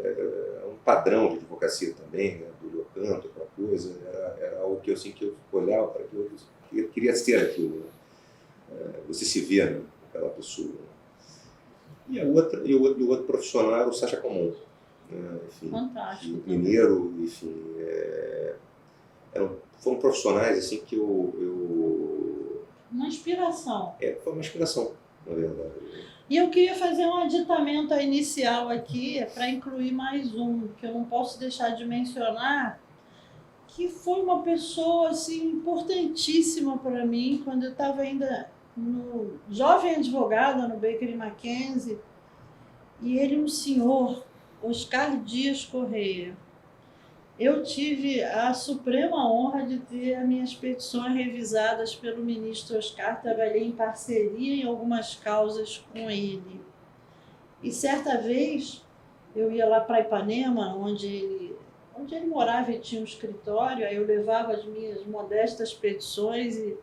um padrão de advocacia também, do Leocanto, aquela coisa, era algo que, assim, que eu olhava para aquilo, eu queria ser aquilo. Né? Você se vê naquela pessoa. Né? E o outro profissional era o Sacha Comon. Né? Enfim,
Fantástico.
Mineiro, enfim. Foram profissionais assim, que
Uma inspiração.
foi uma inspiração, na verdade.
E eu queria fazer um aditamento inicial aqui para incluir mais um, que eu não posso deixar de mencionar, que foi uma pessoa assim, importantíssima para mim, quando eu estava ainda no jovem advogada no Baker McKenzie, e ele, um senhor, Oscar Dias Correia. Eu tive a suprema honra de ter as minhas petições revisadas pelo ministro Oscar, trabalhei em parceria em algumas causas com ele. E certa vez eu ia lá para Ipanema, onde ele morava e tinha um escritório, aí eu levava as minhas modestas petições e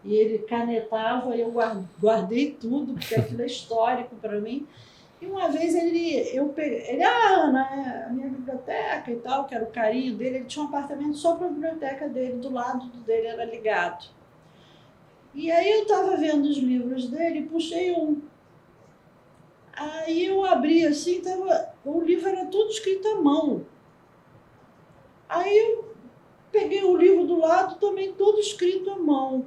ele canetava e eu guardei tudo, porque aquilo é histórico para mim. E uma vez Ana, a minha biblioteca e tal, que era o carinho dele, ele tinha um apartamento só para a biblioteca dele, do lado dele era ligado. E aí eu estava vendo os livros dele e puxei um. Aí eu abri assim, o livro era todo escrito à mão. Aí eu peguei o livro do lado, também todo escrito à mão.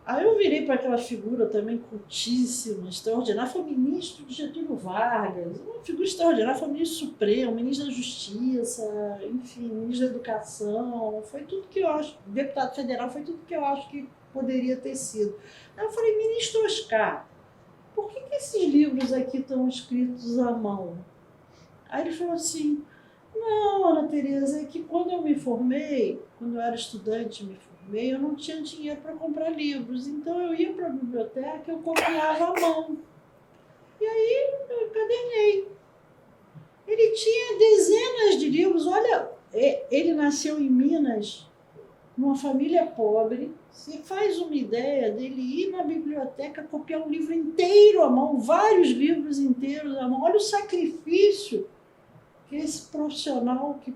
Aí eu virei para aquela figura também cultíssima, extraordinária, foi ministro de Getúlio Vargas, uma figura extraordinária, foi ministro Supremo, ministro da Justiça, enfim, ministro da Educação, foi tudo que eu acho, deputado federal, foi tudo que eu acho que poderia ter sido. Aí eu falei, ministro Oscar, por que esses livros aqui estão escritos à mão? Aí ele falou assim, não, Ana Tereza, é que quando eu me formei, quando eu era estudante, eu não tinha dinheiro para comprar livros, então eu ia para a biblioteca e eu copiava à mão. E aí eu encadernei. Ele tinha dezenas de livros. Olha, ele nasceu em Minas, numa família pobre. Você faz uma ideia dele ir na biblioteca copiar um livro inteiro à mão, vários livros inteiros à mão. Olha o sacrifício que esse profissional que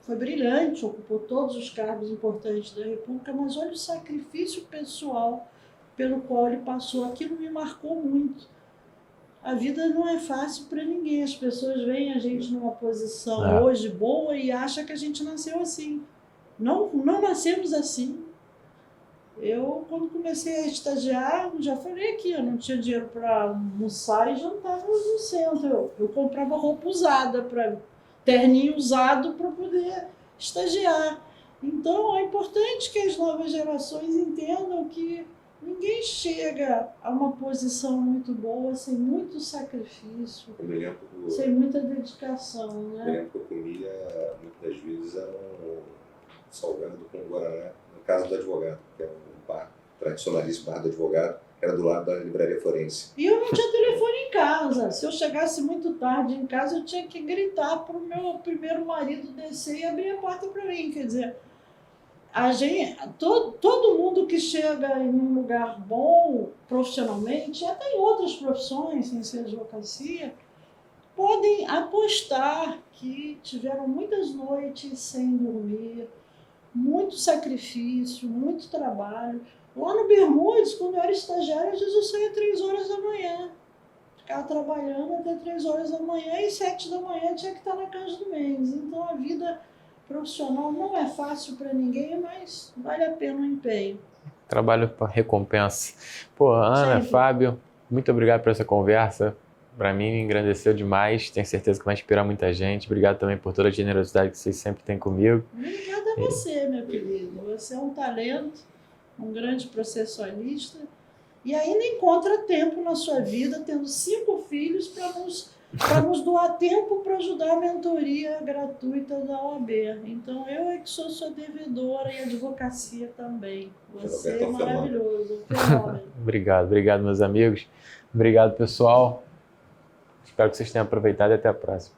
foi brilhante, ocupou todos os cargos importantes da República, mas olha o sacrifício pessoal pelo qual ele passou. Aquilo me marcou muito. A vida não é fácil para ninguém. As pessoas veem a gente numa posição hoje boa e acham que a gente nasceu assim. Não nascemos assim. Eu, quando comecei a estagiar, já falei aqui, eu não tinha dinheiro para almoçar e jantar no centro. Eu comprava roupa usada, terninho usado para poder estagiar. Então, é importante que as novas gerações entendam que ninguém chega a uma posição muito boa sem muito sacrifício, sem muita dedicação, né?
Eu lembro que eu comia, muitas vezes, era um salgado com guaraná, no caso do advogado, que é um bar, tradicionalíssimo bar do advogado, que era do lado da livraria forense.
E eu não tinha telefone em casa. Se eu chegasse muito tarde em casa, eu tinha que gritar para o meu primeiro marido descer e abrir a porta para mim. Quer dizer, todo mundo que chega em um lugar bom profissionalmente, até em outras profissões, sem ser advocacia, podem apostar que tiveram muitas noites sem dormir, muito sacrifício, muito trabalho. Lá no Bermudes, quando eu era estagiária, às vezes eu saía 3 horas da manhã. Ficava trabalhando até 3 horas da manhã e 7 da manhã tinha que estar na Cândido Mendes. Então a vida profissional não é fácil para ninguém, mas vale a pena o empenho.
Trabalho para recompensa. Pô, Ana,
Sempre.
Fábio, muito obrigado por essa conversa. Para mim, me engrandeceu demais. Tenho certeza que vai inspirar muita gente. Obrigado também por toda a generosidade que vocês sempre têm comigo.
Obrigada a você, meu querido. Você é um talento, um grande processualista e ainda encontra tempo na sua vida, tendo 5 filhos, para nos doar tempo para ajudar a mentoria gratuita da OAB. Então, eu é que sou sua devedora e a advocacia também. Você é maravilhoso. Fenômeno.
Obrigado, meus amigos. Obrigado, pessoal. Espero que vocês tenham aproveitado e até a próxima.